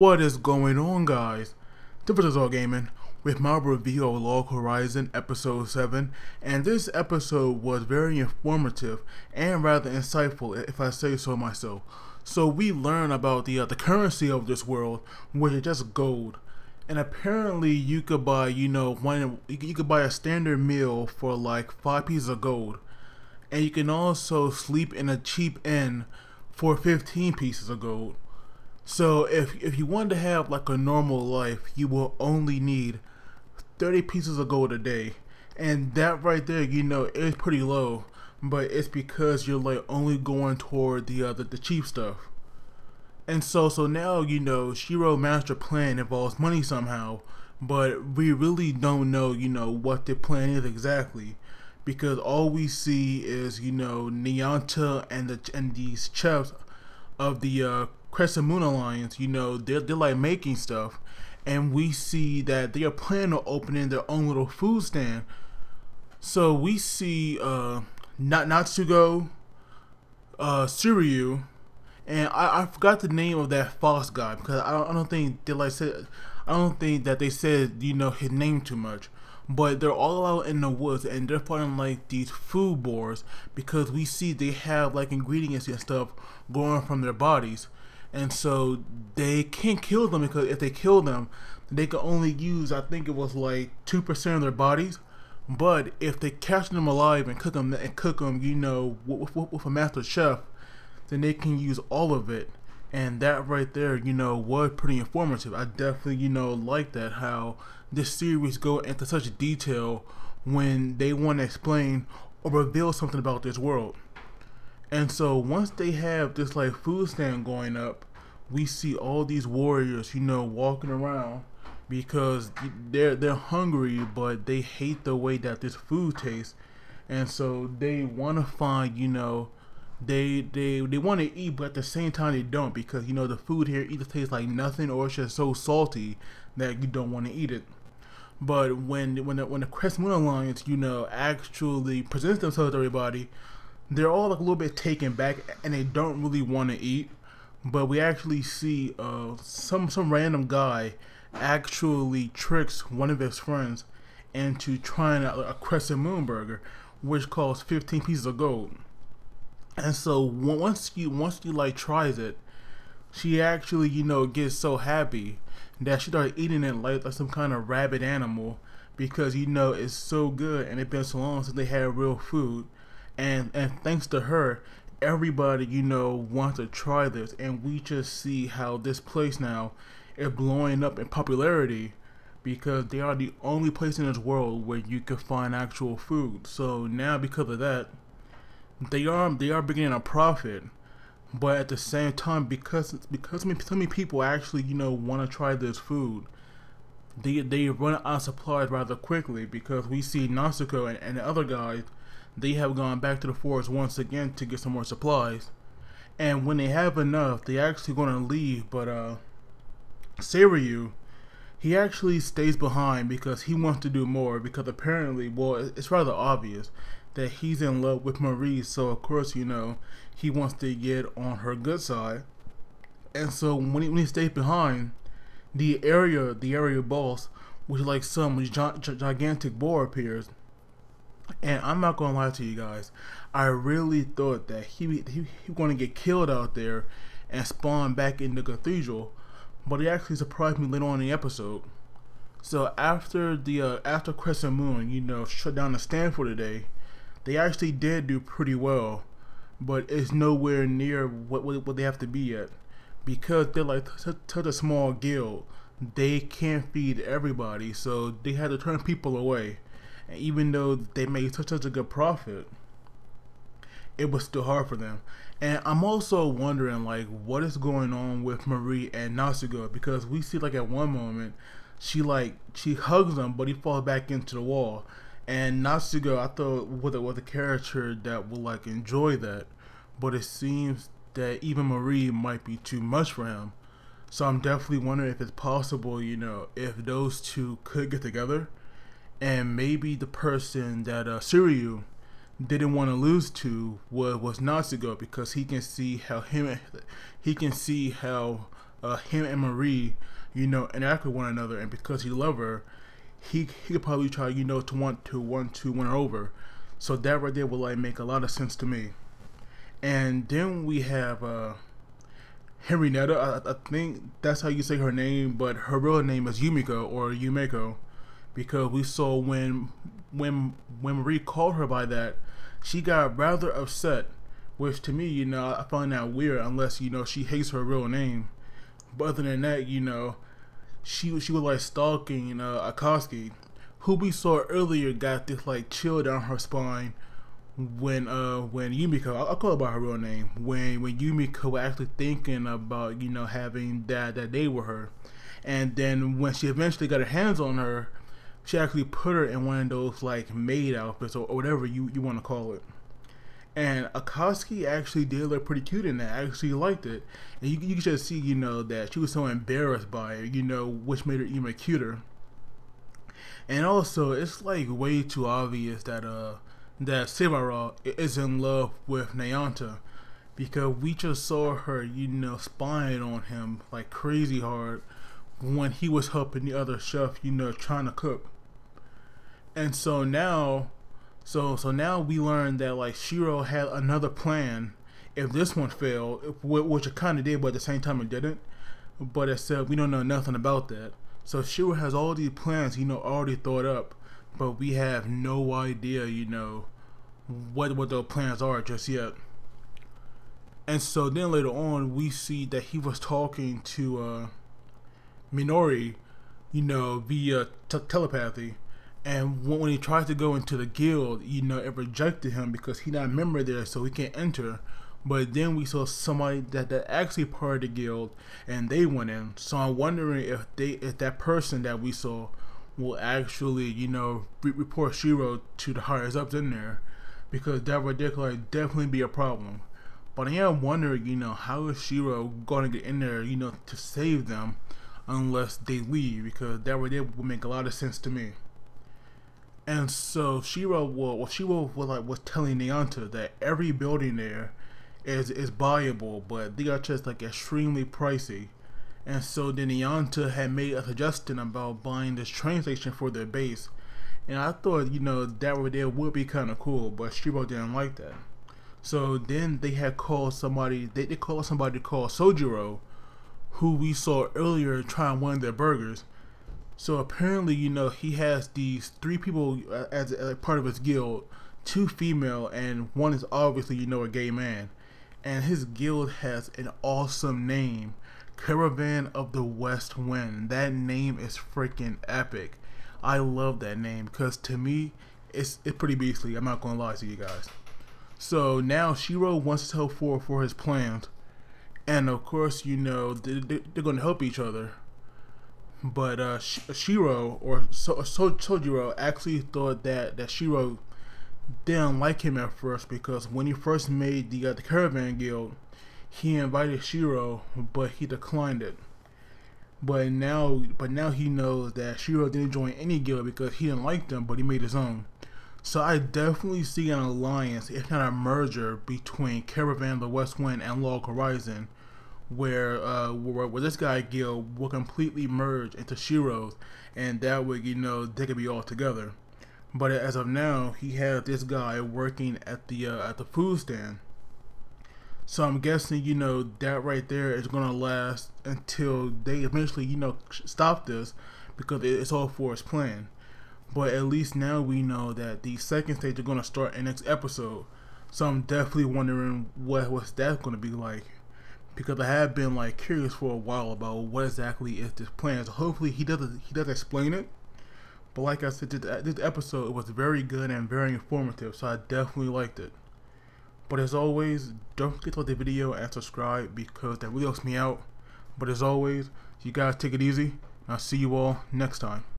What is going on, guys? This is All Gaming with my review of Log Horizon Episode 7, and this episode was very informative and rather insightful, if I say so myself. So we learn about the currency of this world, which is just gold. And apparently you could buy, you could buy a standard meal for like 5 pieces of gold. And you can also sleep in a cheap inn for 15 pieces of gold. So if you want to have like a normal life, you will only need 30 pieces of gold a day. And that right there, is pretty low, but it's because you're like only going toward the cheap stuff. And so now, Shiro's master plan involves money somehow, but we really don't know, what the plan is exactly. Because all we see is, Nyanta and these chefs of the Crescent Moon Alliance, they're like making stuff, and we see that they are planning on opening their own little food stand. So we see Natsugo, Suryu, and I forgot the name of that fox guy because I don't think that they said his name too much. But they're all out in the woods and they're fighting like these food boars because we see they have like ingredients and stuff going from their bodies. And so they can't kill them because if they kill them, they can only use, I think it was like 2% of their bodies. But if they catch them alive and cook them, with a master chef, then they can use all of it. And that right there, was pretty informative. I definitely, like that, how this series go into such detail when they want to explain or reveal something about this world. And so once they have this like food stand going up, we see all these warriors, walking around because they're hungry, but they hate the way that this food tastes. And so they want to find, they want to eat, but at the same time they don't, because the food here either tastes like nothing or it's just so salty that you don't want to eat it. But when the Crescent Moon Alliance, actually presents themselves to everybody, they're all like a little bit taken back and they don't really want to eat. But we actually see some random guy actually tricks one of his friends into trying a Crescent Moon burger, which costs 15 pieces of gold. And so once you like tries it, she actually gets so happy that she started eating it like some kind of rabid animal because it's so good and it's been so long since they had real food. And thanks to her, everybody wants to try this, and we just see how this place now is blowing up in popularity because they are the only place in this world where you can find actual food. So now because of that, they are beginning a profit. But at the same time, because so many people actually want to try this food, they run out of supplies rather quickly, because we see Natsuko and the other guys, they have gone back to the forest once again to get some more supplies. And when they have enough, they actually going to leave. But Seiryu, he actually stays behind because he wants to do more, because apparently, well, it's rather obvious that he's in love with Marie. So of course, he wants to get on her good side. And so when he stays behind, the area boss, which is like some gigantic boar, appears. And I'm not gonna lie to you guys, I really thought that he was gonna get killed out there and spawn back in the cathedral, but he actually surprised me later on in the episode. So after Crescent Moon, shut down the stand for the day, they actually did do pretty well, but it's nowhere near what they have to be yet, because they're like such a small guild. They can't feed everybody, so they had to turn people away. And even though they made such a good profit, it was still hard for them. And I'm also wondering like what is going on with Marie and Natsugo, because we see like at one moment she hugs him, but he falls back into the wall. And Natsugo, I thought was a character that would like enjoy that, but it seems that even Marie might be too much for him. So I'm definitely wondering if it's possible, if those two could get together. And maybe the person that Suryu didn't want to lose to was Natsugo, because he can see how him and Marie, interact with one another, and because he loved her, he could probably try, to want to win her over. So that right there would like make a lot of sense to me. And then we have Henrietta. I think that's how you say her name, but her real name is Yumiko or Yumeko, because we saw when Marie called her by that, she got rather upset, which to me, I find that weird unless she hates her real name. But other than that, she was like stalking Akatsuki, who we saw earlier got this like chill down her spine when Yumiko, I'll call her by her real name, when Yumiko was actually thinking about having that day with her, and then when she eventually got her hands on her, she actually put her in one of those like maid outfits or whatever you want to call it. And Akatsuki actually did look pretty cute in that. I actually liked it, and you could just see that she was so embarrassed by it, which made her even cuter. And also, it's like way too obvious that Sebara is in love with Nayanta, because we just saw her, spying on him like crazy hard when he was helping the other chef, trying to cook. And so now, so now we learned that like Shiro had another plan if this one failed, which it kind of did, but at the same time it didn't. But it said we don't know nothing about that. So Shiro has all these plans, already thought up, but we have no idea, what those plans are just yet. And so then later on, we see that he was talking to Minori, via telepathy. And when he tried to go into the guild, it rejected him because he not a member there, so he can't enter. But then we saw somebody that actually part of the guild, and they went in. So I'm wondering if that person that we saw will actually, report Shiro to the highest ups in there, because that would definitely be a problem. But I am wondering, how is Shiro going to get in there, to save them, unless they leave, because that would make a lot of sense to me. And so Shiro was telling Nayanta that every building there is buyable, but they are just like extremely pricey. And so then Nayanta had made a suggestion about buying this train station for their base, and I thought that right there would be kind of cool, but Shiro didn't like that. So then they had called somebody. They called somebody called Sojiro, who we saw earlier trying one of their burgers. So apparently, he has these 3 people as part of his guild, 2 female, and one is obviously, a gay man. And his guild has an awesome name, Caravan of the West Wind. That name is freaking epic. I love that name because to me, it's pretty beastly. I'm not gonna lie to you guys. So now Shiro wants to help for his plans, and of course, they're gonna help each other. But Shiro or Sojiro actually thought that Shiro didn't like him at first, because when he first made the Caravan Guild, he invited Shiro, but he declined it. But now he knows that Shiro didn't join any guild because he didn't like them, but he made his own. So I definitely see an alliance, if not a merger, between Caravan, the West Wind, and Log Horizon, where this guy guild will completely merge into Shiro's, and that way they could be all together. But as of now, he has this guy working at the food stand. So I'm guessing that right there is gonna last until they eventually stop this, because it's all for his plan. But at least now we know that the second stage is gonna start in next episode. So I'm definitely wondering what's that gonna be like, because I have been like curious for a while about what exactly is this plan. So hopefully he does explain it. But like I said, this episode was very good and very informative, so I definitely liked it. But as always, don't forget to like the video and subscribe, because that really helps me out. But as always, you guys take it easy, and I'll see you all next time.